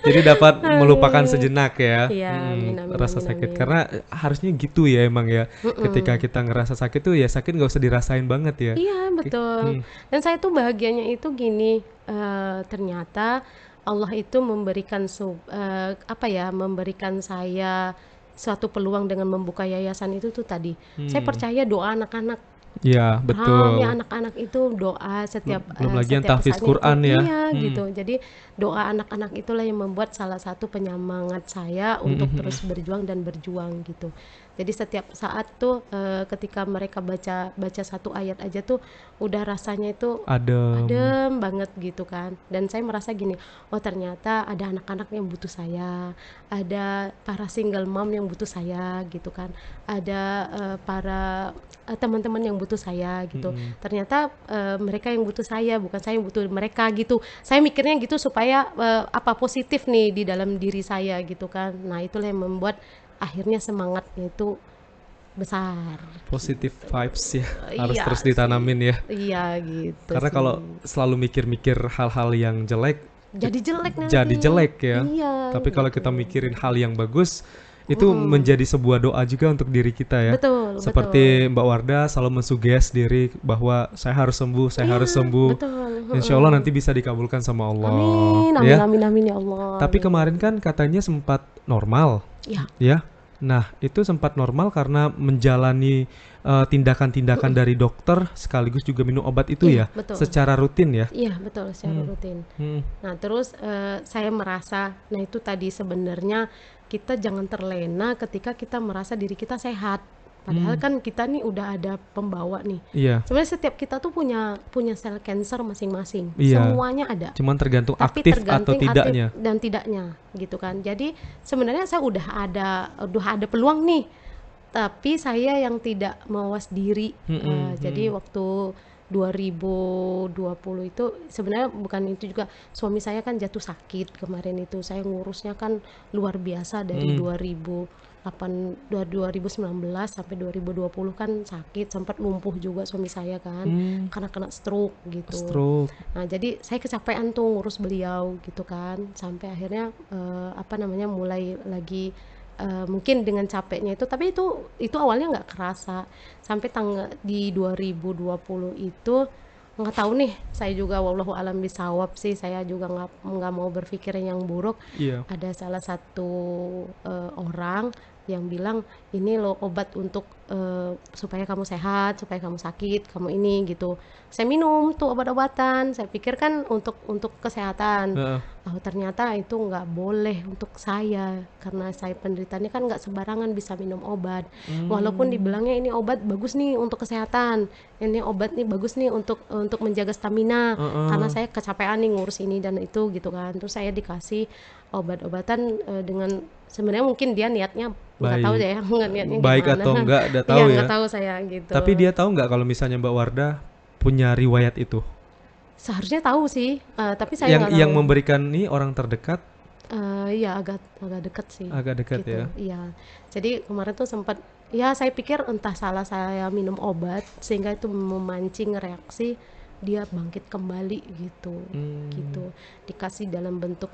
Jadi dapat melupakan sejenak ya. Iya, amin, amin, Rasa amin, sakit. amin. Karena harusnya gitu ya emang ya. Ketika kita ngerasa sakit tuh ya sakit nggak usah dirasain banget ya. Iya, betul. Dan saya tuh bahagianya itu gini, ternyata Allah itu memberikan apa ya, memberikan saya suatu peluang dengan membuka yayasan itu tuh tadi. Saya percaya doa anak-anak. Iya, betul. Ya anak-anak itu doa setiap Belum lagi yang setiap tahfiz saatnya Quran itu, ya. iya gitu. Jadi doa anak-anak itulah yang membuat salah satu penyemangat saya untuk terus berjuang dan berjuang gitu. Jadi setiap saat tuh ketika mereka baca satu ayat aja tuh udah rasanya itu Adem. adem banget gitu kan. Dan saya merasa gini, oh ternyata ada anak-anak yang butuh saya, ada para single mom yang butuh saya gitu kan, ada para teman-teman yang butuh saya gitu. Ternyata mereka yang butuh saya, bukan saya yang butuh mereka gitu. Saya mikirnya gitu supaya apa positif nih di dalam diri saya gitu kan. Nah itulah yang membuat akhirnya semangatnya itu besar Positive gitu. vibes ya, harus Iya terus sih, ditanamin ya. iya gitu Karena sih. kalau selalu mikir-mikir hal-hal yang jelek, Jadi jelek jadi nanti. jelek ya. Iya Tapi kalau gitu. kita mikirin hal yang bagus, itu Mm-mm. menjadi sebuah doa juga untuk diri kita ya. Betul, betul. Seperti Mbak Wardah selalu mensuges diri bahwa saya harus sembuh, saya Iya, harus sembuh. betul. Insya Allah nanti bisa dikabulkan sama Allah, Amin, amin, ya. amin, amin ya Allah. Tapi Amin. kemarin kan katanya sempat normal, Ya, ya. Nah, itu sempat normal karena menjalani tindakan-tindakan dari dokter sekaligus juga minum obat itu iya, ya, betul. secara rutin ya. Iya, betul, secara Hmm, rutin. hmm, Nah, terus saya merasa, nah itu tadi sebenarnya kita jangan terlena ketika kita merasa diri kita sehat. Padahal hmm, kan kita nih udah ada pembawa nih. iya, Sebenarnya setiap kita tuh punya punya sel cancer masing-masing. iya. Semuanya ada. Cuman tergantung Tapi aktif atau tergantung aktif tidaknya. dan tidaknya gitu kan. Jadi sebenarnya saya udah ada peluang nih, tapi saya yang tidak mawas diri. Hmm, Jadi hmm, waktu 2020 itu sebenarnya bukan itu juga, suami saya kan jatuh sakit kemarin itu, saya ngurusnya kan luar biasa dari hmm, 2019 sampai 2020 kan sakit, sempat lumpuh juga suami saya kan hmm, karena kena stroke gitu. stroke. Nah, jadi saya kecapean tuh ngurus beliau gitu kan, sampai akhirnya apa namanya mulai lagi mungkin dengan capeknya itu, tapi itu awalnya nggak kerasa sampai tanggal di 2020 itu nggak tahu nih, saya juga wallahu alam bisawab sih, saya juga nggak mau berpikir yang buruk. Iya. Ada salah satu orang yang bilang ini loh obat untuk supaya kamu sehat, supaya kamu sakit, kamu ini gitu. Saya minum tuh obat-obatan, saya pikir kan untuk kesehatan. Heeh. Oh, ternyata itu nggak boleh untuk saya karena saya penderitanya kan nggak sembarangan bisa minum obat. Walaupun Hmm, dibilangnya ini obat bagus nih untuk kesehatan, ini obat nih bagus nih untuk menjaga stamina karena heeh. saya kecapean nih ngurus ini dan itu gitu kan. Terus saya dikasih obat-obatan dengan sebenarnya mungkin dia niatnya nggak tahu Baik. deh ya nggak niatnya Baik gimana. atau enggak, udah Iya tahu ya. nggak tahu saya gitu. Tapi dia tahu nggak kalau misalnya Mbak Wardah punya riwayat itu? Seharusnya tahu sih, tapi saya Yang nggak yang tahu. memberikan nih orang terdekat Iya agak agak dekat sih agak dekat gitu. ya. Iya. Jadi kemarin tuh sempat ya saya pikir entah salah saya minum obat sehingga itu memancing reaksi dia bangkit kembali gitu. Hmm, Gitu. Dikasih dalam bentuk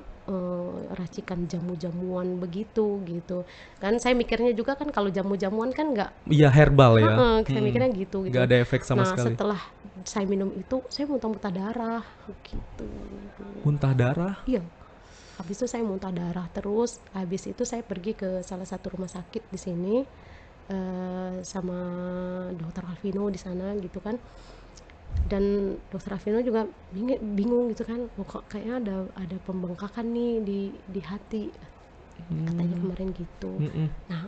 racikan jamu-jamuan begitu gitu. Kan saya mikirnya juga kan kalau jamu-jamuan kan nggak, iya herbal ya. heeh, saya Hmm, mikirnya gitu nggak gitu. ada efek sama Nah, sekali. setelah saya minum itu saya muntah-muntah darah gitu. Muntah darah? Iya, habis itu saya muntah darah terus, habis itu saya pergi ke salah satu rumah sakit di sini sama dokter Alvino di sana gitu kan, dan dokter Alvino juga bingung gitu kan, "Oh, kok kayaknya ada pembengkakan nih di hati," katanya Hmm, kemarin gitu. mm-mm. Nah,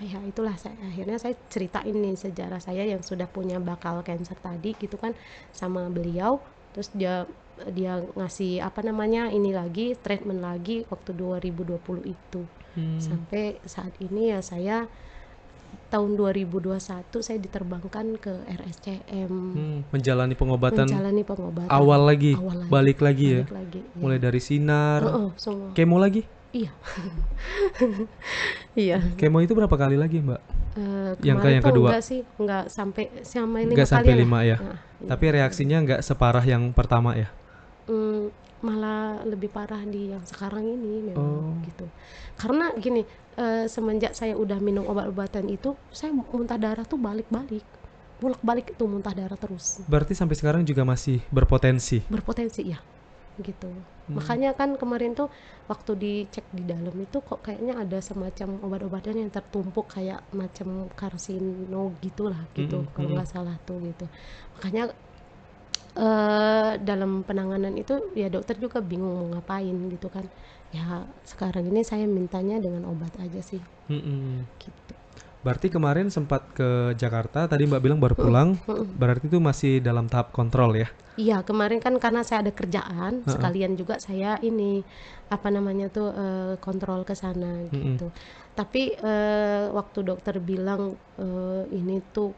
ya itulah akhirnya saya ceritain nih sejarah saya yang sudah punya bakal cancer tadi gitu kan sama beliau, terus dia dia ngasih apa namanya ini lagi treatment lagi waktu 2020 itu. Hmm, Sampai saat ini ya saya tahun 2021 saya diterbangkan ke RSCM menjalani pengobatan menjalani pengobatan awal lagi, awal lagi, balik lagi ya. balik lagi ya. Mulai dari sinar, Semua. kemo lagi. Iya. Iya. Kemo itu berapa kali lagi, Mbak? Kemarin Yang tuh kedua? enggak sih, enggak sampai Nggak 5 kali sampai lah. 5 ya. Nah, iya. Tapi reaksinya nggak separah yang pertama ya. Malah lebih parah di yang sekarang ini Oh, memang gitu. Karena gini, semenjak saya udah minum obat-obatan itu, saya muntah darah tuh balik-balik. Bolak-balik itu muntah darah terus. berarti sampai sekarang juga masih berpotensi. Berpotensi ya, gitu. Hmm, Makanya kan kemarin tuh waktu dicek di dalam itu kok kayaknya ada semacam obat-obatan yang tertumpuk kayak macam karsino gitulah gitu, mm-mm, kalau mm-mm. nggak salah tuh gitu. Makanya dalam penanganan itu ya dokter juga bingung mau ngapain gitu kan. Ya sekarang ini saya mintanya dengan obat aja sih Mm-mm. gitu. Berarti kemarin sempat ke Jakarta, tadi Mbak bilang baru pulang, berarti itu masih dalam tahap kontrol ya? Iya, kemarin kan karena saya ada kerjaan, Heeh. sekalian juga saya ini, apa namanya tuh, kontrol ke sana Mm-mm. gitu. Tapi, waktu dokter bilang, ini tuh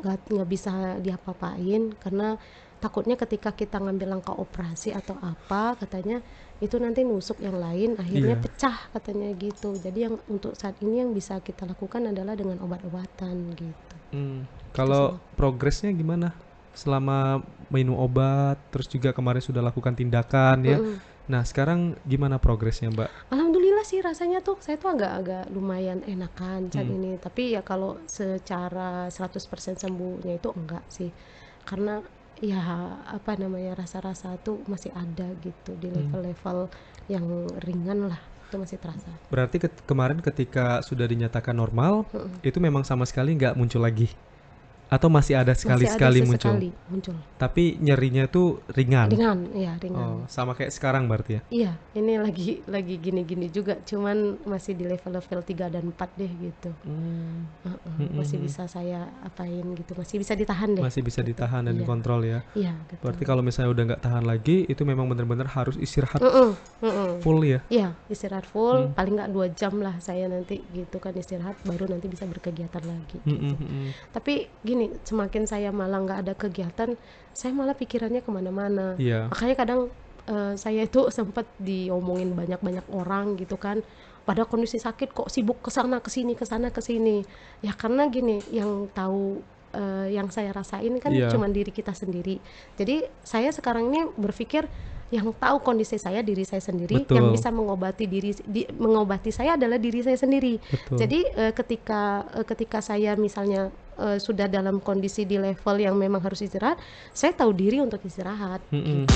nggak bisa diapa-apain karena takutnya ketika kita ngambil langkah operasi atau apa, katanya itu nanti nusuk yang lain, akhirnya Iya. pecah katanya gitu. Jadi yang untuk saat ini yang bisa kita lakukan adalah dengan obat-obatan gitu, gitu sih. Kalau progresnya gimana? Selama minum obat, terus juga kemarin sudah lakukan tindakan ya. Mm-mm. Nah, sekarang gimana progresnya, Mbak? Alhamdulillah sih rasanya tuh saya tuh agak-agak lumayan enakan saat Mm. ini. Tapi ya kalau secara 100% sembuhnya itu enggak sih. Karena ya apa namanya rasa-rasa tuh masih ada gitu di Mm. level-level yang ringan lah. Itu masih terasa. Berarti kemarin ketika sudah dinyatakan normal, Mm-mm. itu memang sama sekali nggak muncul lagi? Atau masih ada Masih ada sekali-sekali muncul? sesekali muncul. Tapi nyerinya tuh ringan. Ringan, ya ringan. Oh, sama kayak sekarang berarti ya? Iya, ini lagi gini-gini juga, cuman masih di level-level 3 dan 4 deh gitu. Hmm. Heeh, masih Mm-mm. bisa saya apain gitu, masih bisa ditahan deh Masih bisa gitu. ditahan dan Iya, dikontrol ya. iya betul. Berarti kalau misalnya udah nggak tahan lagi, itu memang benar-benar harus istirahat Mm-mm, mm-mm. full ya? Iya, istirahat full, Hmm. paling nggak 2 jam lah saya nanti gitu kan istirahat, baru nanti bisa berkegiatan lagi gitu. Mm-mm. Tapi gini, semakin saya malah nggak ada kegiatan, saya malah pikirannya kemana-mana. Iya. Makanya kadang saya itu sempat diomongin banyak-banyak orang gitu kan. Pada kondisi sakit kok sibuk kesana kesini kesana kesini. Ya karena gini, yang tahu yang saya rasain kan Iya. cuman diri kita sendiri. Jadi saya sekarang ini berpikir yang tahu kondisi saya diri saya sendiri, yang Betul. bisa mengobati mengobati saya adalah diri saya sendiri. Betul. Jadi ketika saya misalnya sudah dalam kondisi di level yang memang harus istirahat, saya tahu diri untuk istirahat Mm-mm. gitu.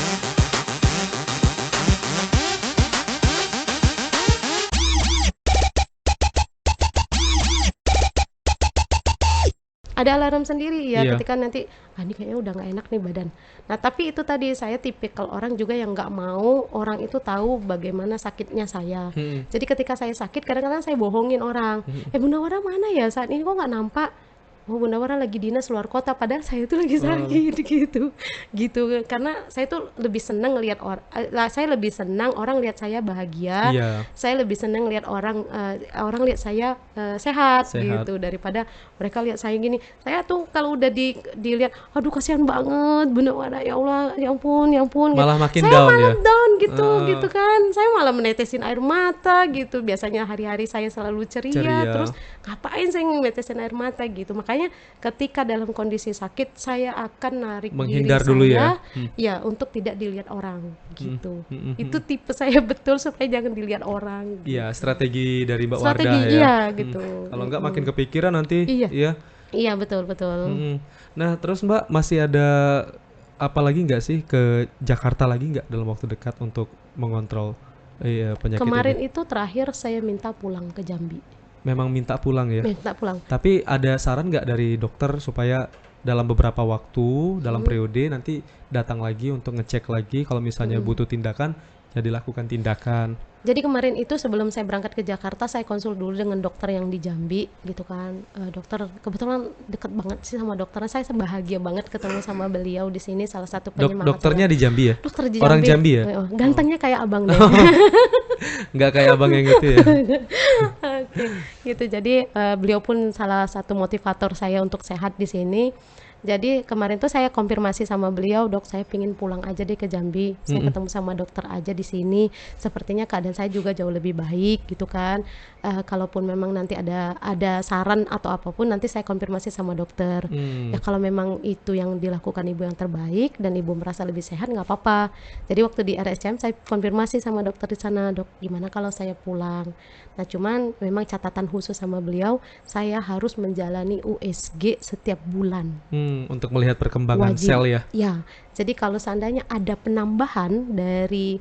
Ada alarm sendiri ya Iya. ketika nanti ini kayaknya udah nggak enak nih badan. Nah tapi itu tadi saya tipikal orang juga yang nggak mau orang itu tahu bagaimana sakitnya saya. Mm-mm. Jadi ketika saya sakit kadang-kadang saya bohongin orang. Bunda Wara mana ya saat ini kok nggak nampak? Oh Bunda Wara lagi dinas luar kota padahal saya itu lagi sakit gitu. Gitu karena saya tuh lebih senang ngelihat saya lebih senang orang lihat saya bahagia. Iya. Saya lebih senang lihat orang lihat saya sehat Sehat. gitu daripada mereka lihat saya gini. Saya tuh kalau udah dilihat aduh kasihan banget Bunda Wara ya Allah ya ampun gitu. Malah makin Saya down malah ya. down gitu Heeh. gitu kan. Saya malah menetesin air mata gitu. Biasanya hari-hari saya selalu ceria, terus Ceria. ngapain saya menetesin air mata gitu. Makanya ketika dalam kondisi sakit saya akan narik Menghindar diri dulu saya ya. ya untuk tidak dilihat orang Mm. gitu. Mm-mm. Itu tipe saya betul supaya jangan dilihat orang Iya, gitu. strategi dari Mbak Wardah Strategi ya. iya Mm. gitu. Kalau nggak makin Mm-mm. kepikiran nanti, Iya, ya. iya betul betul. Mm-mm. Nah, terus Mbak masih ada apa lagi nggak sih ke Jakarta lagi nggak dalam waktu dekat untuk mengontrol penyakit Kemarin ini? itu terakhir saya minta pulang ke Jambi. Memang minta pulang ya. Minta pulang. Tapi ada saran nggak dari dokter supaya dalam beberapa waktu, dalam periode nanti datang lagi untuk ngecek lagi kalau misalnya butuh tindakan, ya dilakukan tindakan. Jadi kemarin itu sebelum saya berangkat ke Jakarta saya konsul dulu dengan dokter yang di Jambi gitu kan. Dokter kebetulan deket banget sih sama dokternya. Saya bahagia banget ketemu sama beliau di sini, salah satu penyemangat Dokternya saya. di Jambi ya? Dokter di Orang Jambi. Jambi ya? Gantengnya kayak abang deh. Nggak kayak abang yang gitu ya? Oke, gitu. Jadi beliau pun salah satu motivator saya untuk sehat di sini. Jadi kemarin tuh saya konfirmasi sama beliau, dok saya pingin pulang aja deh ke Jambi. Saya ketemu sama dokter aja di sini. Sepertinya keadaan saya juga jauh lebih baik gitu kan. Kalaupun memang nanti ada saran atau apapun, nanti saya konfirmasi sama dokter. Ya kalau memang itu yang dilakukan ibu yang terbaik dan ibu merasa lebih sehat nggak apa-apa. Jadi waktu di RSCM saya konfirmasi sama dokter di sana, dok gimana kalau saya pulang. Nah cuman memang catatan khusus sama beliau, saya harus menjalani USG setiap bulan. Untuk melihat perkembangan Wajib. sel ya. Ya, jadi kalau seandainya ada penambahan dari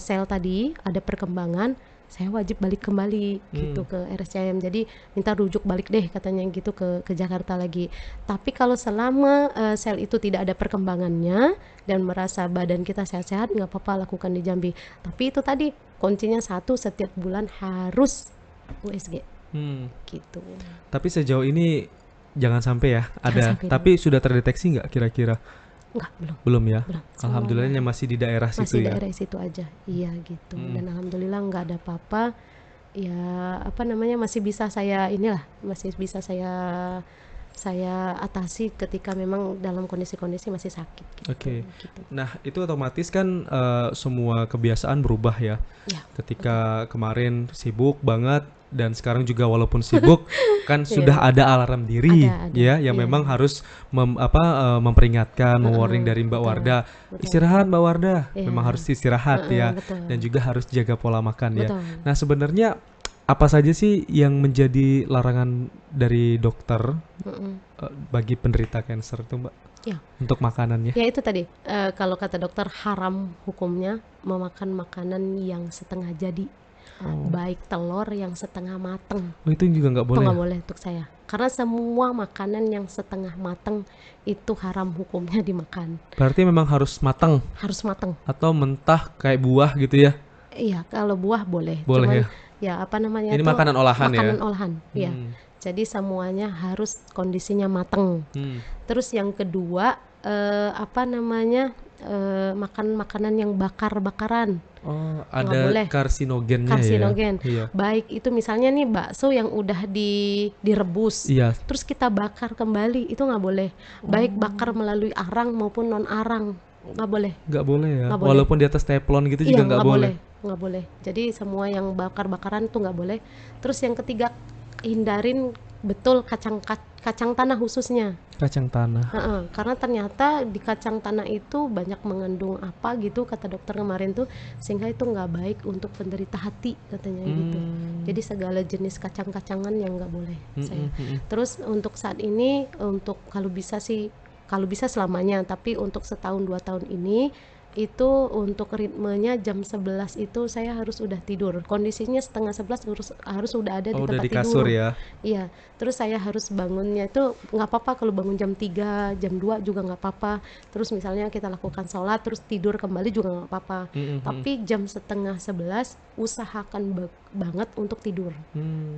sel tadi, ada perkembangan, saya wajib balik kembali gitu ke RSCM. Jadi minta rujuk balik deh katanya gitu ke Jakarta lagi. Tapi kalau selama sel itu tidak ada perkembangannya dan merasa badan kita sehat-sehat, nggak apa-apa lakukan di Jambi. Tapi itu tadi kuncinya satu, setiap bulan harus USG. Hmm. gitu. Tapi sejauh ini jangan sampai ya ada. sampai Tapi sudah terdeteksi nggak kira-kira? Enggak, belum, Belum ya. belum. Alhamdulillahnya Semuanya masih di daerah masih situ ya. daerah situ aja. Iya gitu. Mm. Dan alhamdulillah nggak ada apa-apa. Ya apa namanya masih bisa saya inilah, masih bisa saya atasi ketika memang dalam kondisi-kondisi masih sakit gitu. Oke. Gitu. Nah, itu otomatis kan semua kebiasaan berubah ya. Ya, Ketika kemarin sibuk banget dan sekarang juga walaupun sibuk kan sudah ada alarm diri Ada, ya yang iya. memang harus memperingatkan, mewarning dari Mbak betul, Wardah. betul. Istirahat Mbak Wardah. Iya. Memang harus istirahat ya. Betul. Dan juga harus jaga pola makan ya. Betul. Nah, sebenarnya apa saja sih yang menjadi larangan dari dokter Mm-mm. bagi penderita kanker itu, Mbak? Ya. Untuk makanannya. Ya itu tadi, kalau kata dokter haram hukumnya memakan makanan yang setengah jadi, baik telur yang setengah mateng. Oh, itu juga nggak Itu boleh. nggak boleh untuk saya. Karena semua makanan yang setengah mateng itu haram hukumnya dimakan. Berarti memang harus matang Harus mateng. atau mentah kayak buah gitu ya? Iya, kalau buah boleh. Boleh Cuman ya apa namanya Ini tuh, makanan olahan ya? makanan olahan. Ya. Hmm. Jadi semuanya harus kondisinya mateng. Hmm. Terus yang kedua apa namanya makan makanan yang bakar-bakaran. Oh, Nggak ada boleh. karsinogennya Karsinogen. ya? Iya. Baik itu misalnya nih bakso yang udah direbus, Iya. terus kita bakar kembali, itu nggak boleh. Baik bakar melalui arang maupun non arang, nggak boleh. Nggak boleh ya? Nggak boleh. Walaupun di atas teflon gitu juga Iya, nggak boleh. nggak boleh. Jadi semua yang bakar-bakaran tuh nggak boleh. Terus yang ketiga, hindarin betul kacang tanah khususnya. Kacang tanah. Heeh, karena ternyata di kacang tanah itu banyak mengandung apa gitu kata dokter kemarin tuh, sehingga itu nggak baik untuk penderita hati katanya gitu. Jadi segala jenis kacang-kacangan yang nggak boleh saya. Terus untuk saat ini untuk kalau bisa selamanya, tapi untuk setahun 2 tahun ini itu untuk ritmenya jam 11 itu saya harus udah tidur. Kondisinya setengah 11 harus udah ada di Oh, udah tempat di tidur. kasur ya? Iya, terus saya harus bangunnya itu nggak apa-apa kalau bangun jam 3, jam 2 juga nggak apa-apa. Terus misalnya kita lakukan sholat, terus tidur kembali juga nggak apa-apa. Tapi jam setengah 11 usahakan banget untuk tidur.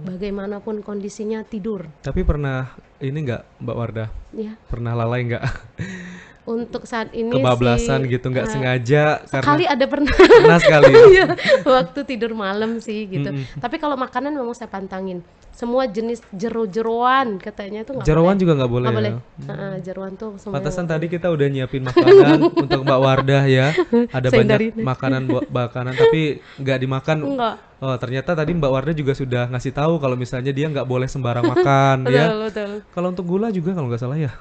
Bagaimanapun kondisinya tidur. Tapi pernah ini nggak Mbak Wardah? Ya, Pernah lalai nggak? untuk saat ini Kebablasan sih gitu nggak sengaja sekali ada pernah. pernah sekali ya? Iya, waktu tidur malam sih gitu. Tapi kalau makanan memang saya pantangin. Semua jenis jeroan katanya itu nggak Jeroan boleh. juga nggak boleh Nggak ya? boleh. Jeroan tuh semuanya Pantesan nggak tadi kita udah nyiapin makanan untuk Mbak Wardah ya. Ada Saya banyak hindarin. makanan tapi nggak dimakan. Enggak. Oh, ternyata tadi Mbak Wardah juga sudah ngasih tahu kalau misalnya dia nggak boleh sembarang makan ya. Betul. Kalau untuk gula juga kalau nggak salah ya.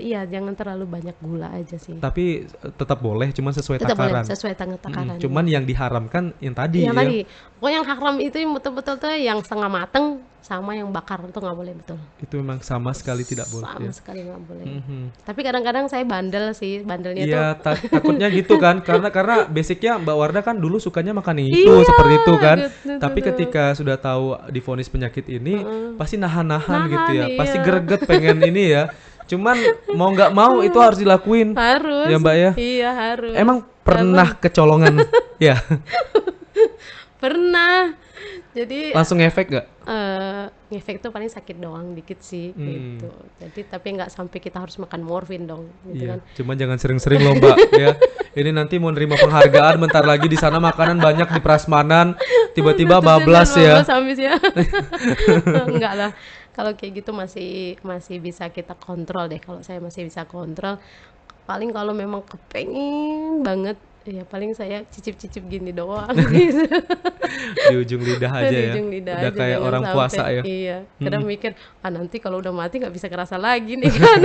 Iya, jangan terlalu banyak gula aja sih. Tapi tetap boleh, cuman sesuai Tetap boleh takaran. sesuai takaran. Cuman yang diharamkan yang tadi yang ya. tadi, pokoknya yang haram itu yang betul-betul tuh yang setengah mateng sama yang bakar itu nggak boleh betul. Itu memang sama sekali tidak boleh Sama ya. sekali nggak boleh. Mhm. Tapi kadang-kadang saya bandel sih, bandelnya tuh. Iya, takutnya gitu kan, karena basicnya Mbak Wardah kan dulu sukanya makan yang itu seperti itu kan. betul, Tapi betul. ketika sudah tahu divonis penyakit ini, pasti nahan-nahan gitu ya, Nahan, pasti iya. greget pengen ini ya. Cuman mau nggak mau itu harus dilakuin, Harus. ya Mbak ya. Iya harus. Emang pernah kecolongan, ya? Pernah. Jadi Langsung efek nggak? ngefek tuh paling sakit doang dikit sih gitu. Jadi tapi nggak sampai kita harus makan morfin dong gitu Iya, kan. cuman jangan sering-sering loh Mbak ya. Ini nanti mau nerima penghargaan bentar lagi di sana makanan banyak di prasmanan, tiba-tiba bablas ya. Bablas habis ya. Enggak lah. Kalau kayak gitu masih bisa kita kontrol deh. Kalau saya masih bisa kontrol. Paling kalau memang kepengen banget ya paling saya cicip-cicip gini doang gitu. Di ujung lidah aja Di ya. ujung lidah Udah aja, kayak jangan orang sampai. puasa ya. Iya, kadang mikir nanti kalau udah mati nggak bisa kerasa lagi nih kan.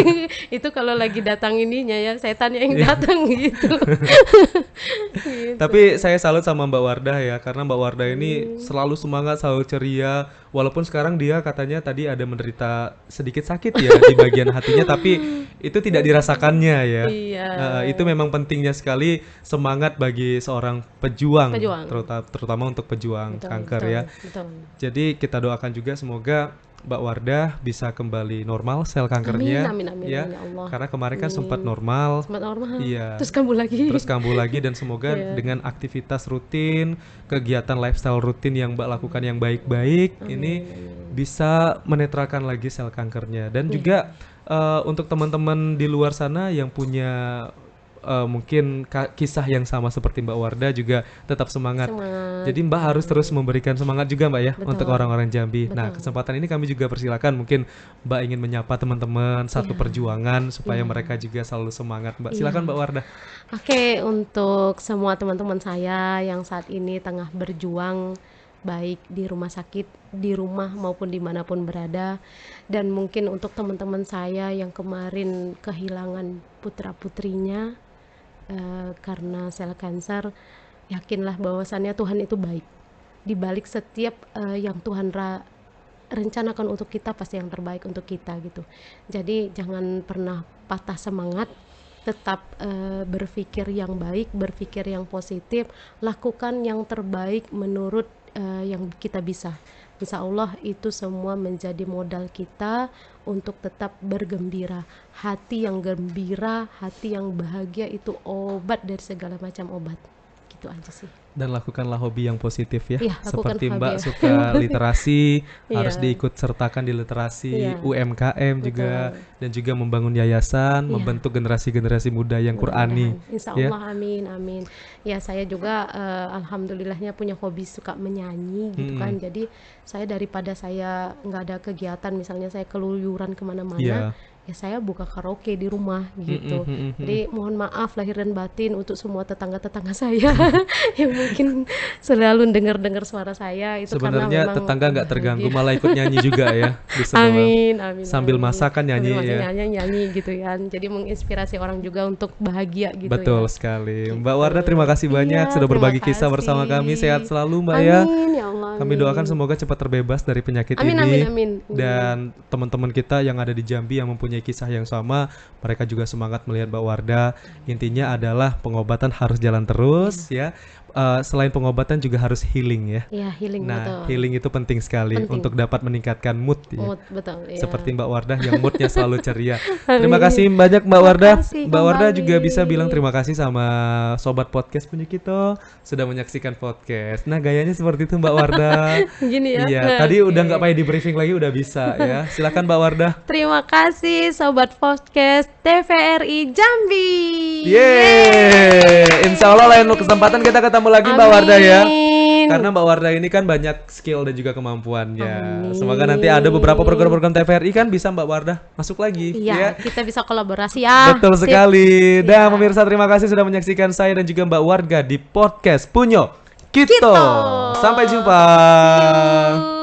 Itu kalau lagi datang ininya ya setannya yang datang gitu. Gitu. Tapi saya salut sama Mbak Wardah ya, karena Mbak Wardah ini selalu semangat, selalu ceria. Walaupun sekarang dia katanya tadi ada menderita sedikit sakit ya di bagian hatinya, tapi itu tidak dirasakannya ya. Iya. Itu memang pentingnya sekali semangat bagi seorang pejuang, Pejuang. terutama untuk pejuang Betul, kanker betul, ya. betul. Jadi kita doakan juga semoga Mbak Wardah bisa kembali normal sel kankernya, Amin, ya. ya Allah. Karena kemarin kan sempat normal, Sempat normal. iya. Terus kambuh lagi. Terus kambuh lagi dan semoga dengan aktivitas rutin, kegiatan lifestyle rutin yang Mbak lakukan yang baik-baik, ini bisa menetralkan lagi sel kankernya. Dan Iya. juga untuk teman-teman di luar sana yang punya mungkin kisah yang sama seperti Mbak Wardah juga tetap semangat. Semangat. Jadi Mbak harus terus memberikan semangat juga Mbak ya untuk Betul. orang-orang Jambi. Nah, Betul. kesempatan ini kami juga persilakan mungkin Mbak ingin menyapa teman-teman satu Iya. perjuangan supaya Iya. mereka juga selalu semangat Mbak. Iya. Silakan Mbak Wardah. Oke, untuk semua teman-teman saya yang saat ini tengah berjuang baik di rumah sakit, di rumah maupun dimanapun berada, dan mungkin untuk teman-teman saya yang kemarin kehilangan putra-putrinya karena sel kanker, yakinlah bahwasannya Tuhan itu baik. Di balik setiap yang Tuhan rencanakan untuk kita pasti yang terbaik untuk kita gitu. Jadi jangan pernah patah semangat, tetap berpikir yang baik, berpikir yang positif, lakukan yang terbaik menurut yang kita bisa. Insya Allah itu semua menjadi modal kita untuk tetap bergembira. Hati yang gembira, hati yang bahagia itu obat dari segala macam obat. Gitu aja sih. Dan lakukanlah hobi yang positif ya. Iya, lakukan Seperti hobi Mbak ya. suka literasi, harus Iya. diikut sertakan di literasi, Iya. UMKM juga, Betul. dan juga membangun yayasan, Iya. membentuk generasi-generasi muda yang Qurani. Mudah-mudahan. Insya Ya. Allah, amin, amin. Ya, saya juga alhamdulillahnya punya hobi suka menyanyi gitu kan. Jadi saya daripada saya nggak ada kegiatan, misalnya saya keluyuran kemana-mana, Iya. ya saya buka karaoke di rumah gitu. Jadi mohon maaf lahir dan batin untuk semua tetangga-tetangga saya yang mungkin selalu dengar-dengar suara saya itu karena Sebenarnya memang tetangga nggak terganggu, bahagia. malah ikut nyanyi juga ya. Bisa bawa. Amin, amin, Sambil amin. masakan nyanyi Sambil ya. nyanyi gitu kan. Jadi menginspirasi orang juga untuk bahagia gitu Betul ya. sekali. Gitu. Mbak Wardah terima kasih banyak Iya, sudah terima berbagi kisah bersama kami. kasih. Sehat selalu Mbak ya. Amin ya Allah. Kami doakan semoga cepat terbebas dari penyakit Amin, ini. amin, amin. Dan teman-teman kita yang ada di Jambi yang mempunyai kisah yang sama, mereka juga semangat melihat Mbak Wardah. Intinya adalah pengobatan harus jalan terus ya. Selain pengobatan juga harus healing ya. Ya, healing Nah, betul. healing itu penting sekali Penting. untuk dapat meningkatkan mood ya. Mood, betul. Ya. Seperti Mbak Wardah yang moodnya selalu ceria. Terima kasih banyak Mbak Wardah. kasih Mbak Wardah kembali. juga bisa bilang terima kasih sama sobat podcast punya kita sudah menyaksikan podcast. Nah, gayanya seperti itu Mbak Wardah. Gini ya. Iya, Nah, tadi oke. udah nggak payah di briefing lagi udah bisa ya. Silakan Mbak Wardah. Terima kasih sobat podcast TVRI Jambi. Yeay. Insya Allah lain kesempatan kita ketemu lagi Mbak Wardah ya. Amin. Karena Mbak Wardah ini kan banyak skill dan juga kemampuannya. Amin. Semoga nanti ada beberapa program-program TVRI kan bisa Mbak Wardah masuk lagi. Iya, kita bisa kolaborasi ya. Betul Sip. sekali. Dan Ya. pemirsa terima kasih sudah menyaksikan saya dan juga Mbak Warga di podcast Punyo Kito. Kito. Sampai jumpa. See you.